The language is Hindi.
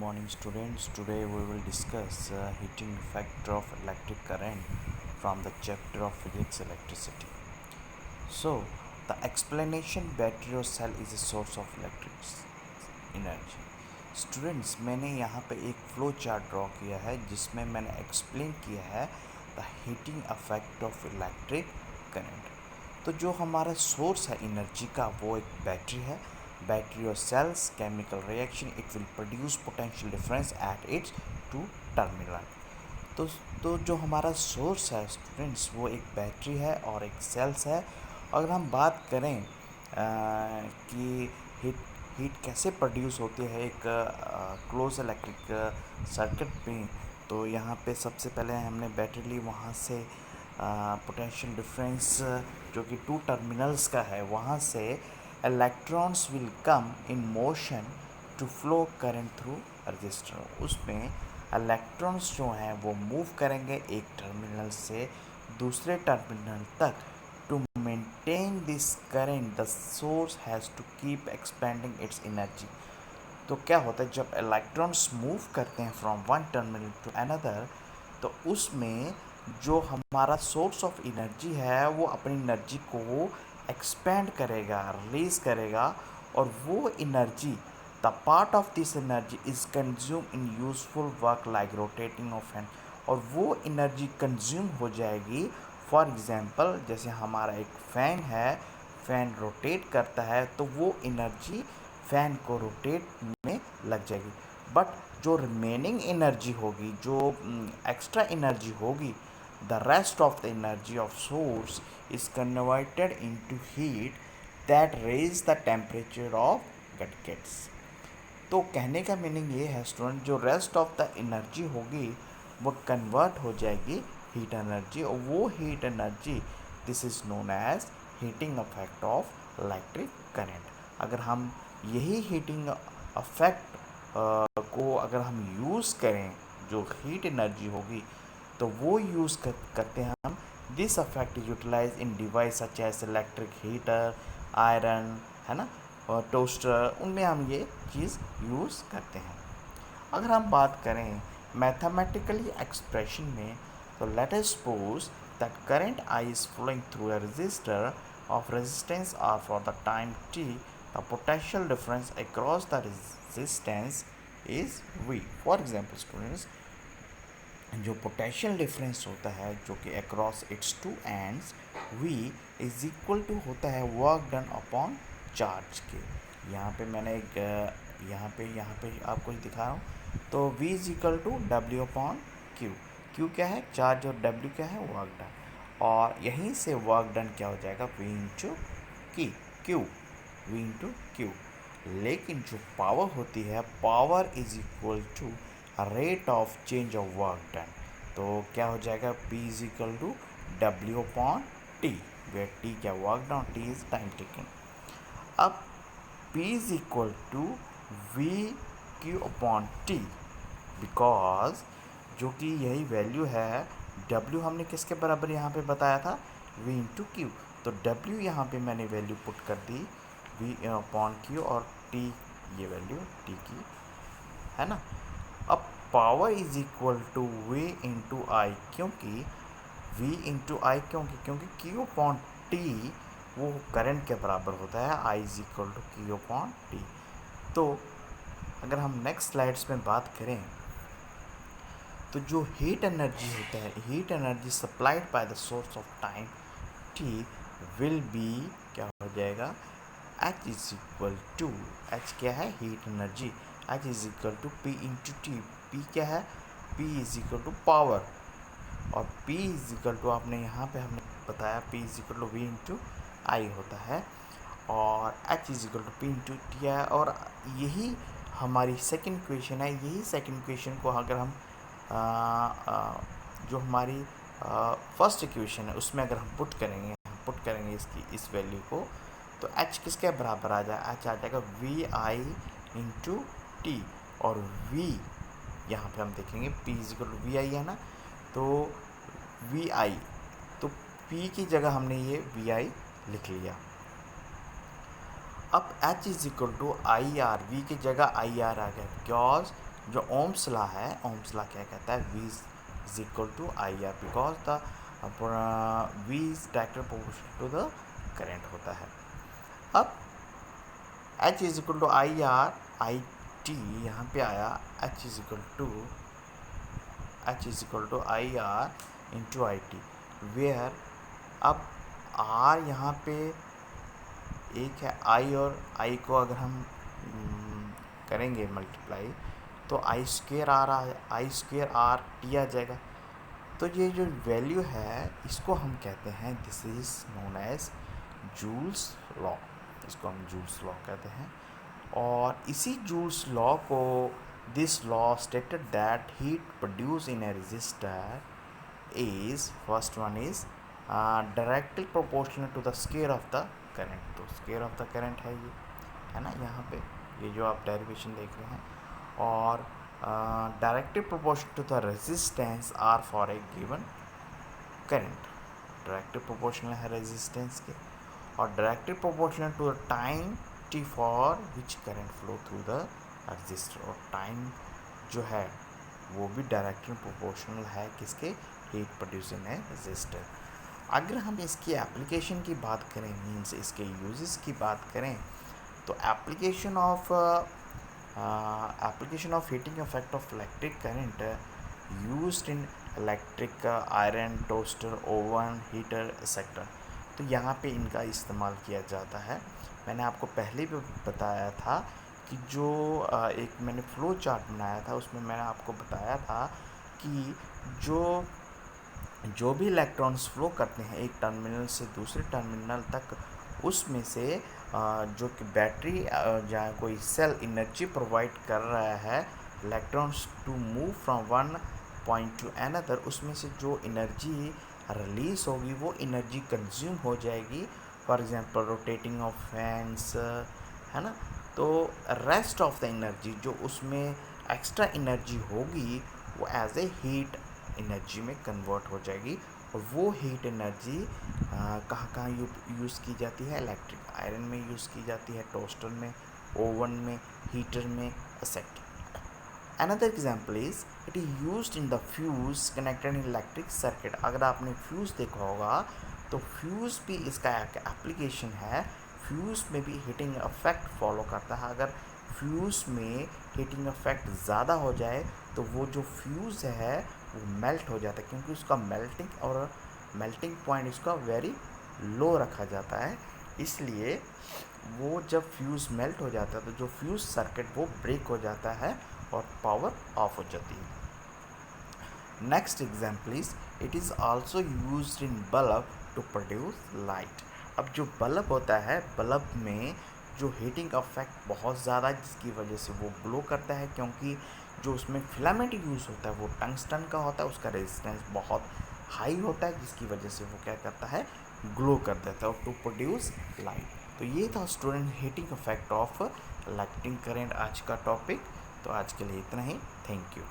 morning, students. Today we will discuss heating effect of electric current from the chapter of physics electricity. So, the explanation battery or cell is a source of electric energy. Students मैंने यहाँ पे एक फ्लो चार्ट ड्रॉ किया है जिसमें मैंने एक्सप्लेन किया है the heating effect of electric current. तो जो हमारा सोर्स है एनर्जी का वो एक बैटरी है। बैटरी और cells chemical reaction it will produce potential difference at its two terminal. तो तो जो हमारा सोर्स है स्टूडेंट्स वो एक बैटरी है और एक सेल्स है। अगर हम बात करें कि हीट कैसे प्रोड्यूस होती है एक क्लोज इलेक्ट्रिक सर्किट में, तो यहाँ पे सबसे पहले हमने बैटरी ली, वहाँ से पोटेंशियल डिफरेंस जो कि टू टर्मिनल्स का है वहाँ से electrons will come in motion to flow current through resistor. उसमें इलेक्ट्रॉन्स जो हैं वो मूव करेंगे एक टर्मिनल से दूसरे टर्मिनल तक। To maintain this current the source has to keep expending its energy. तो क्या होता है जब इलेक्ट्रॉन्स मूव करते हैं from one terminal to another, तो उसमें जो हमारा सोर्स ऑफ एनर्जी है वो अपनी एनर्जी को एक्सपेंड करेगा, रिलीज करेगा, और वो energy the part of this energy is consume in useful work like rotating of fan. और वो एनर्जी कंज्यूम हो जाएगी। फॉर एग्जांपल जैसे हमारा एक फ़ैन है, फ़ैन रोटेट करता है तो वो एनर्जी फ़ैन को रोटेट में लग जाएगी। बट जो रिमेनिंग एनर्जी होगी, जो एक्स्ट्रा एनर्जी होगी, the rest of the energy of source is converted into heat that raise the temperature of गटकेट्स। तो कहने का मीनिंग ये है स्टूडेंट, जो रेस्ट ऑफ द एनर्जी होगी वो कन्वर्ट हो जाएगी हीट एनर्जी, और वो heat energy this is known as heating effect of electric current. अगर हम यही हीटिंग अफेक्ट को अगर हम यूज़ करें, जो हीट एनर्जी होगी तो वो यूज़ करते हैं हम। This effect is utilize in device such as electric heater, iron, है ना, और टोस्टर, उनमें हम ये चीज़ यूज़ करते हैं। अगर हम बात करें मैथमेटिकली एक्सप्रेशन में, तो let us suppose that current I is flowing through a resistor of resistance R for the time t, the potential difference across the resistance is V. For example students, जो पोटेंशियल डिफरेंस होता है जो कि across its two ends, V is equal to होता है वर्क डन अपॉन चार्ज के। यहाँ पे मैंने एक यहाँ पे आपको दिखा रहा हूँ। तो V is equal to W upon Q। Q क्या है? चार्ज, और W क्या है? Work done. और यहीं से वर्क डन क्या हो जाएगा? V into Q, V into Q। लेकिन जो पावर होती है, power is equal to rate of change of work done. तो क्या हो जाएगा? P is equal to W upon T, where T क्या? Work done, T is time taken. अब P is equal to V Q upon T, because जो कि यही वैल्यू है, W हमने किसके बराबर यहाँ पे बताया था? V into Q। तो W यहाँ पे मैंने वैल्यू पुट कर दी V अपॉन Q, और T ये वैल्यू T की है ना। अब power is equal to V into I, क्योंकि V इंटू आई क्योंकि Q अपॉन T वो करंट के बराबर होता है, I is equal to Q upon T। तो अगर हम नेक्स्ट स्लाइड्स में बात करें, तो जो हीट एनर्जी होता है, heat energy supplied by the source of time t will be क्या हो जाएगा? H is equal to, H क्या है? Heat energy. H is equal to P into T. P क्या है? P is equal to power, और P इज इक्वल टू आपने यहाँ पे हमने बताया P is equal to V into I होता है, और H is equal to P into T है। और यही हमारी सेकेंड इक्वेशन है। यही सेकेंड इक्वेशन को अगर हम जो हमारी फर्स्ट इक्वेशन है उसमें अगर हम पुट करेंगे इस वैल्यू को, तो H किसके बराबर आ जाए? H आ जाएगा वी आई इंटू टी, और V यहाँ पे हम देखेंगे P is equal to V I है ना, तो वी आई, तो P की जगह हमने ये वी आई लिख लिया। अब H is equal to I R, V की जगह आई आर आ गया, बिकॉज जो ओम्स लॉ है, ओम्स लॉ क्या कहता है, V is equal to I R, because the V is directly proportional to the current होता है। अब H is equal to I R, I T यहाँ पे आया, H is equal to I R into I T, where अब R यहाँ पे एक है I, और I को अगर हम करेंगे मल्टीप्लाई तो I square R I square R T आ जाएगा। तो ये जो वैल्यू है इसको हम कहते हैं, this is known as Joule's law, इसको हम जूल्स लॉ कहते हैं। और इसी जूल्स लॉ को, this law stated that heat produce in a resistor is, first one is directly proportional to the square of the current. तो स्क्वायर ऑफ द करंट है ये, है ना, यहाँ पे ये जो आप डेरिवेशन देख रहे हैं। और directly proportional to the resistance R for a given current, directly proportional है रेजिस्टेंस के, और directly proportional to the time T for which current flow through the resistor. और टाइम जो है वो भी डायरेक्टली प्रोपोर्शनल है किसके, हीट प्रोड्यूसिंग है रजिस्टर। अगर हम इसकी एप्लीकेशन की बात करें, मीन्स इसके यूजेस की बात करें, तो application of heating effect of electric current used in electric iron, toaster, oven, heater etcetera. तो यहाँ पे इनका इस्तेमाल किया जाता है। मैंने आपको पहले भी बताया था कि जो एक मैंने फ्लो चार्ट बनाया था उसमें मैंने आपको बताया था कि जो भी इलेक्ट्रॉन्स फ्लो करते हैं एक टर्मिनल से दूसरे टर्मिनल तक, उसमें से जो कि बैटरी या कोई सेल एनर्जी प्रोवाइड कर रहा है electrons to move from one point to another, उसमें से जो एनर्जी रिलीज होगी वो एनर्जी कंज्यूम हो जाएगी। For example rotating of fans, है ना। तो रेस्ट ऑफ द एनर्जी जो उसमें एक्स्ट्रा एनर्जी होगी वो एज ए हीट एनर्जी में कन्वर्ट हो जाएगी। और वो हीट एनर्जी कहाँ कहाँ यूज़ की जाती है, इलेक्ट्रिक आयरन में यूज़ की जाती है, टोस्टर में, ओवन में, हीटर में, etcetera. Another example is it is used in the fuse connected in electric circuit। अगर आपने फ्यूज़ देखा होगा तो फ्यूज़ भी इसका एक एप्लीकेशन है। फ्यूज़ में भी हीटिंग इफेक्ट फॉलो करता है। अगर फ्यूज़ में हीटिंग इफेक्ट ज़्यादा हो जाए तो वो जो फ्यूज़ है वो मेल्ट हो जाता है, क्योंकि उसका मेल्टिंग पॉइंट इसका वेरी लो रखा जाता है। इसलिए वो जब फ्यूज़ मेल्ट हो जाता है तो जो फ्यूज़ सर्किट वो ब्रेक हो जाता है और पावर ऑफ हो जाती है। Next example is it is also used in bulb to produce light. अब जो बल्ब होता है, बल्ब में जो हीटिंग इफेक्ट बहुत ज़्यादा है जिसकी वजह से वो ग्लो करता है, क्योंकि जो उसमें फिलामेंट यूज़ होता है वो टंगस्टन का होता है, उसका रेजिस्टेंस बहुत हाई होता है जिसकी वजह से वो क्या करता है, ग्लो कर देता है टू प्रोड्यूस लाइट। तो ये था student heating effect of electric current आज का टॉपिक। तो आज के लिए इतना ही, थैंक यू।